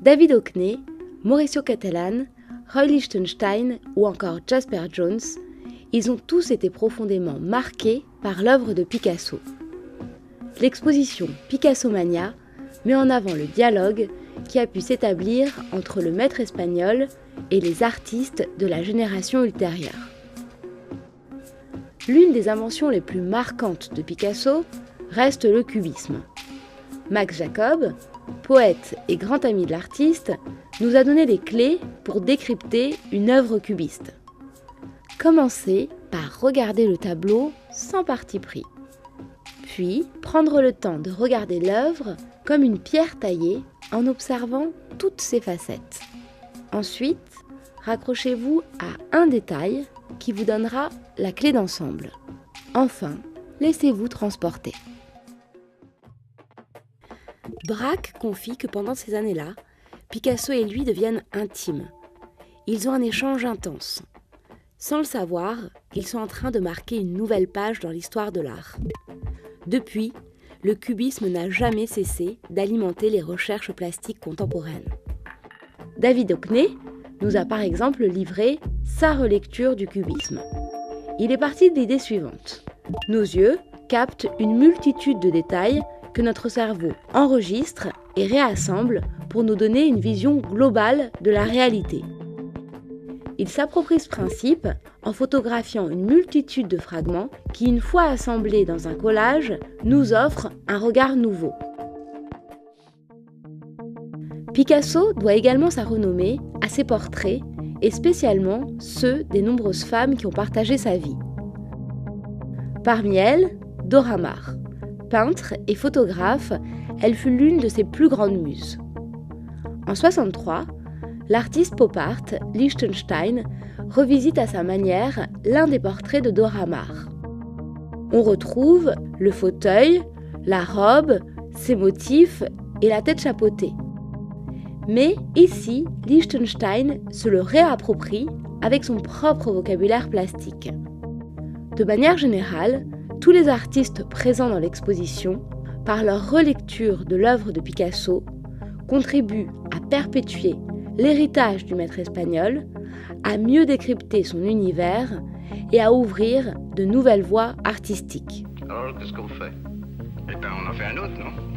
David Hockney, Mauricio Catalan, Roy Lichtenstein ou encore Jasper Johns, ils ont tous été profondément marqués par l'œuvre de Picasso. L'exposition Picassomania met en avant le dialogue qui a pu s'établir entre le maître espagnol et les artistes de la génération ultérieure. L'une des inventions les plus marquantes de Picasso reste le cubisme. Max Jacob, poète et grand ami de l'artiste, nous a donné les clés pour décrypter une œuvre cubiste. Commencez par regarder le tableau sans parti pris. Puis, prendre le temps de regarder l'œuvre comme une pierre taillée en observant toutes ses facettes. Ensuite, raccrochez-vous à un détail qui vous donnera la clé d'ensemble. Enfin, laissez-vous transporter. Braque confie que pendant ces années-là, Picasso et lui deviennent intimes. Ils ont un échange intense. Sans le savoir, ils sont en train de marquer une nouvelle page dans l'histoire de l'art. Depuis, le cubisme n'a jamais cessé d'alimenter les recherches plastiques contemporaines. David Hockney nous a par exemple livré sa relecture du cubisme. Il est parti de l'idée suivante. Nos yeux captent une multitude de détails que notre cerveau enregistre et réassemble pour nous donner une vision globale de la réalité. Il s'approprie ce principe en photographiant une multitude de fragments qui, une fois assemblés dans un collage, nous offrent un regard nouveau. Picasso doit également sa renommée à ses portraits et spécialement ceux des nombreuses femmes qui ont partagé sa vie. Parmi elles, Dora Maar. Peintre et photographe, elle fut l'une de ses plus grandes muses. En 1963, l'artiste pop art Lichtenstein revisite à sa manière l'un des portraits de Dora Maar. On retrouve le fauteuil, la robe, ses motifs et la tête chapeautée. Mais ici, Lichtenstein se le réapproprie avec son propre vocabulaire plastique. De manière générale, tous les artistes présents dans l'exposition, par leur relecture de l'œuvre de Picasso, contribuent à perpétuer l'héritage du maître espagnol, à mieux décrypter son univers et à ouvrir de nouvelles voies artistiques. Alors, qu'est-ce qu'on fait ? Eh bien, on en fait un autre, non ?